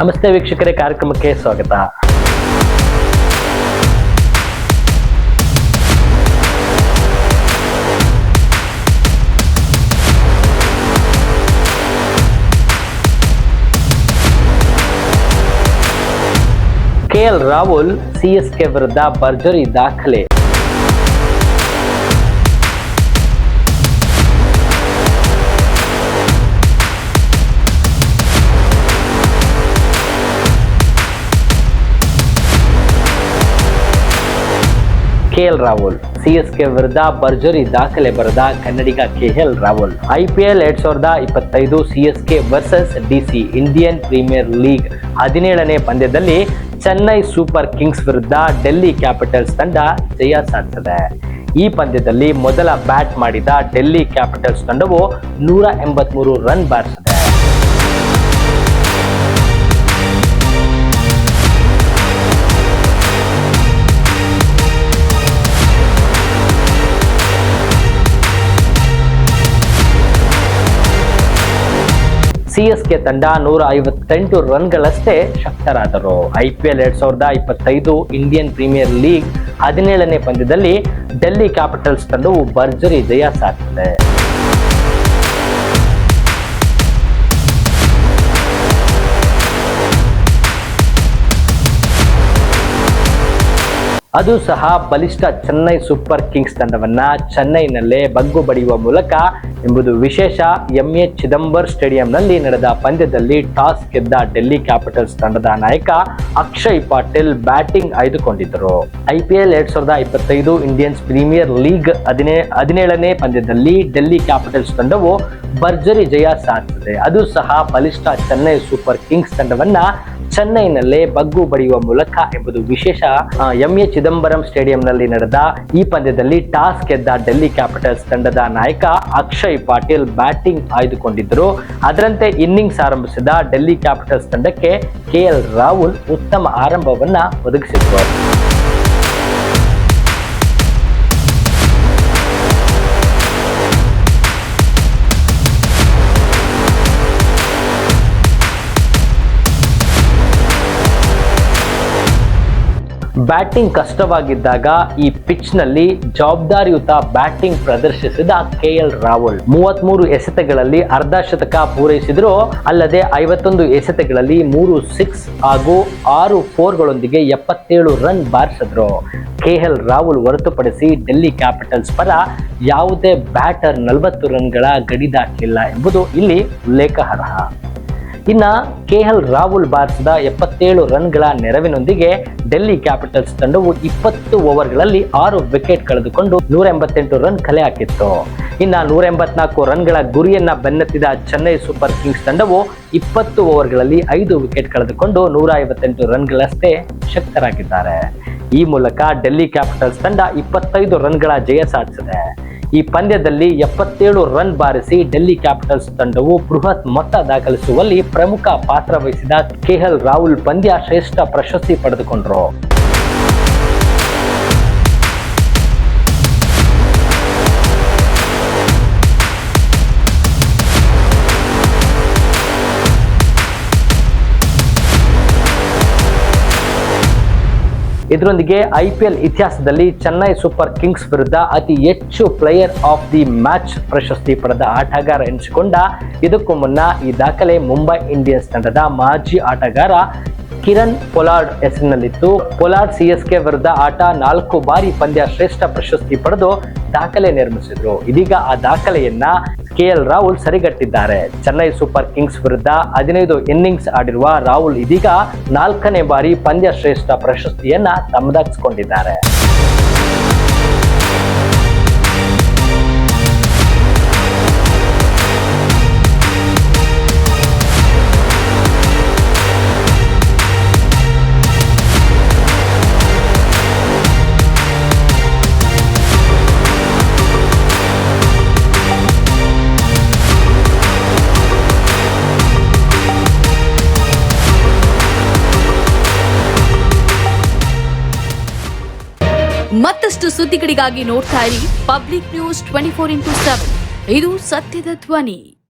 ನಮಸ್ತೆ ವೀಕ್ಷಕರೇ, ಕಾರ್ಯಕ್ರಮಕ್ಕೆ ಸ್ವಾಗತ. ಕೆಎಲ್ ರಾಹುಲ್ ಸಿಎಸ್ಕೆ ವಿರುದ್ಧ ಭರ್ಜರಿ ದಾಖಲೆ. ಕೆಎಲ್ ರಾಹುಲ್ ಸಿಎಸ್ಕೆ ವಿರುದ್ಧ ಭರ್ಜರಿ ದಾಖಲೆ ಬರೆದ Kannadiga KL Rahul IPL 2025 CSK versus DC Indian premier league 17ನೇ ಪಂದ್ಯದಲ್ಲಿ ಚೆನ್ನೈ ಸೂಪರ್ ಕಿಂಗ್ಸ್ ವಿರುದ್ಧ ಡೆಲ್ಲಿ ಕ್ಯಾಪಿಟಲ್ಸ್ ತಂಡ ಜಯ ಸಾಧಿಸಿದೆ. ಈ ಪಂದ್ಯದಲ್ಲಿ ಮೊದಲ ಬ್ಯಾಟ್ ಮಾಡಿದ ಡೆಲ್ಲಿ ಕ್ಯಾಪಿಟಲ್ಸ್ ತಂಡವು 183 ರನ್ ಬಾರಿಸಿದೆ. ಸಿಎಸ್ಕೆ ತಂಡ 158 ರನ್ಗಳಷ್ಟೇ ಶಕ್ತರಾದರು. IPL 2025 ಇಂಡಿಯನ್ ಪ್ರೀಮಿಯರ್ ಲೀಗ್ 17ನೇ ಪಂದ್ಯದಲ್ಲಿ ಡೆಲ್ಲಿ ಕ್ಯಾಪಿಟಲ್ಸ್ ತಂಡವು ಭರ್ಜರಿ ಜಯ ಸಾಧಿಸಿದೆ. ಅದು ಸಹ ಬಲಿಷ್ಠ ಚೆನ್ನೈ ಸೂಪರ್ ಕಿಂಗ್ಸ್ ತಂಡವನ್ನ ಚೆನ್ನೈನಲ್ಲೇ ಬಗ್ಗು ಬಡಿಯುವ ಮೂಲಕ ಎಂಬುದು ವಿಶೇಷ. MA ಚಿದಂಬರ್ ಸ್ಟೇಡಿಯಂನಲ್ಲಿ ನಡೆದ ಪಂದ್ಯದಲ್ಲಿ ಟಾಸ್ ಗೆದ್ದ ಡೆಲ್ಲಿ ಕ್ಯಾಪಿಟಲ್ಸ್ ತಂಡದ ನಾಯಕ ಅಕ್ಷಯ್ ಪಾಟೀಲ್ ಬ್ಯಾಟಿಂಗ್ ಆಯ್ದುಕೊಂಡಿದ್ದರು. IPL 2025 ಇಂಡಿಯನ್ಸ್ ಪ್ರೀಮಿಯರ್ ಲೀಗ್ 17ನೇ ಪಂದ್ಯದಲ್ಲಿ ಡೆಲ್ಲಿ ಕ್ಯಾಪಿಟಲ್ಸ್ ತಂಡವು ಭರ್ಜರಿ ಜಯ ಸಾಧಿಸಿದೆ. ಅದು ಸಹ ಬಲಿಷ್ಠ ಚೆನ್ನೈ ಸೂಪರ್ ಕಿಂಗ್ಸ್ ತಂಡವನ್ನ ಚೆನ್ನೈನಲ್ಲೇ ಬಗ್ಗು ಬಡಿಯುವ ಮೂಲಕ ಎಂಬುದು ವಿಶೇಷ. MA ಚಿದಂಬರಂ ಸ್ಟೇಡಿಯಂನಲ್ಲಿ ನಡೆದ ಈ ಪಂದ್ಯದಲ್ಲಿ ಟಾಸ್ ಗೆದ್ದ ಡೆಲ್ಲಿ ಕ್ಯಾಪಿಟಲ್ಸ್ ತಂಡದ ನಾಯಕ ಅಕ್ಷಯ್ ಪಾಟೀಲ್ ಬ್ಯಾಟಿಂಗ್ ಆಯ್ದುಕೊಂಡಿದ್ದರು. ಅದರಂತೆ ಇನ್ನಿಂಗ್ಸ್ ಆರಂಭಿಸಿದ ಡೆಲ್ಲಿ ಕ್ಯಾಪಿಟಲ್ಸ್ ತಂಡಕ್ಕೆ ಕೆಎಲ್ ರಾಹುಲ್ ಉತ್ತಮ ಆರಂಭವನ್ನ ಒದಗಿಸಿದ್ರು. ಬ್ಯಾಟಿಂಗ್ ಕಷ್ಟವಾಗಿದ್ದಾಗ ಈ ಪಿಚ್ ನಲ್ಲಿ ಜವಾಬ್ದಾರಿಯುತ ಬ್ಯಾಟಿಂಗ್ ಪ್ರದರ್ಶಿಸಿದ ಕೆಎಲ್ ರಾಹುಲ್ 33 ಎಸೆತಗಳಲ್ಲಿ ಅರ್ಧ ಶತಕ ಪೂರೈಸಿದ್ರು. ಅಲ್ಲದೆ 51 ಎಸೆತಗಳಲ್ಲಿ 3 6 ಹಾಗೂ 6 4ಗಳೊಂದಿಗೆ 77 ರನ್ ಬಾರಿಸಿದ್ರು. ಕೆಎಲ್ ರಾಹುಲ್ ಹೊರತುಪಡಿಸಿ ಡೆಲ್ಲಿ ಕ್ಯಾಪಿಟಲ್ಸ್ ಪರ ಯಾವುದೇ ಬ್ಯಾಟರ್ 40 ರನ್ಗಳ ಗಡಿ ದಾಟಿಲ್ಲ ಎಂಬುದು ಇಲ್ಲಿ ಉಲ್ಲೇಖಾರ್ಹ. ಇನ್ನ ಕೆಎಲ್ ರಾಹುಲ್ ಬಾರಿಸಿದ 77 ರನ್ಗಳ ನೆರವಿನೊಂದಿಗೆ ಡೆಲ್ಲಿ ಕ್ಯಾಪಿಟಲ್ಸ್ ತಂಡವು 20 ಓವರ್ಗಳಲ್ಲಿ 6 ವಿಕೆಟ್ ಕಳೆದುಕೊಂಡು 188 ರನ್ ಕಲೆ ಹಾಕಿತ್ತು. ಇನ್ನ 184 ರನ್ಗಳ ಗುರಿಯನ್ನ ಬೆನ್ನತ್ತಿದ ಚೆನ್ನೈ ಸೂಪರ್ ಕಿಂಗ್ಸ್ ತಂಡವು 20 ಓವರ್ಗಳಲ್ಲಿ 5 ವಿಕೆಟ್ ಕಳೆದುಕೊಂಡು 158 ರನ್ಗಳಷ್ಟೇ ಶಕ್ತರಾಗಿದ್ದಾರೆ. ಈ ಮೂಲಕ ಡೆಲ್ಲಿ ಕ್ಯಾಪಿಟಲ್ಸ್ ತಂಡ 25 ರನ್ಗಳ ಜಯ ಸಾಧಿಸಿದೆ. ಈ ಪಂದ್ಯದಲ್ಲಿ 77 ರನ್ ಬಾರಿಸಿ ಡೆಲ್ಲಿ ಕ್ಯಾಪಿಟಲ್ಸ್ ತಂಡವು ಬೃಹತ್ ಮೊತ್ತ ದಾಖಲಿಸುವಲ್ಲಿ ಪ್ರಮುಖ ಪಾತ್ರ ವಹಿಸಿದ ಕೆಎಲ್ ರಾಹುಲ್ ಪಂದ್ಯ ಶ್ರೇಷ್ಠ ಪ್ರಶಸ್ತಿ ಪಡೆದುಕೊಂಡರು. ಇದರೊಂದಿಗೆ IPL ಇತಿಹಾಸದಲ್ಲಿ ಚೆನ್ನೈ ಸೂಪರ್ ಕಿಂಗ್ಸ್ ವಿರುದ್ಧ ಅತಿ ಹೆಚ್ಚು ಪ್ಲೇಯರ್ ಆಫ್ ದಿ ಮ್ಯಾಚ್ ಪ್ರಶಸ್ತಿ ಪಡೆದ ಆಟಗಾರ ಎನಿಸಿಕೊಂಡ ಇದಕ್ಕೂ ಮುನ್ನ ಈ ದಾಖಲೆ ಮುಂಬೈ ಇಂಡಿಯನ್ಸ್ ತಂಡದ ಮಾಜಿ ಆಟಗಾರ ಕಿರಣ್ ಪೊಲಾರ್ಡ್ ಹೆಸರಿನಲ್ಲಿತ್ತು. ಪೊಲಾರ್ಡ್ ಸಿಎಸ್ಕೆ ವಿರುದ್ಧ ಆಟ 4 ಬಾರಿ ಪಂದ್ಯ ಶ್ರೇಷ್ಠ ಪ್ರಶಸ್ತಿ ಪಡೆದು ದಾಖಲೆ ನಿರ್ಮಿಸಿದ್ರು. ಇದೀಗ ಆ ದಾಖಲೆಯನ್ನ ಕೆಎಲ್ ರಾಹುಲ್ ಸರಿಗಟ್ಟಿದ್ದಾರೆ. ಚೆನ್ನೈ ಸೂಪರ್ ಕಿಂಗ್ಸ್ ವಿರುದ್ಧ 15 ಇನ್ನಿಂಗ್ಸ್ ಆಡಿರುವ ರಾಹುಲ್ ಇದೀಗ 4ನೇ ಬಾರಿ ಪಂದ್ಯ ಶ್ರೇಷ್ಠ ಪ್ರಶಸ್ತಿಯನ್ನ ತಮ್ಮದಾಗಿಸಿಕೊಂಡಿದ್ದಾರೆ. ಮತ್ತಷ್ಟು ಸುದ್ದಿಗಳಿಗಾಗಿ ನೋಡ್ತಾ ಇರಿ ಪಬ್ಲಿಕ್ ನ್ಯೂಸ್ 24x7. ಇದು ಸತ್ಯದ ಧ್ವನಿ.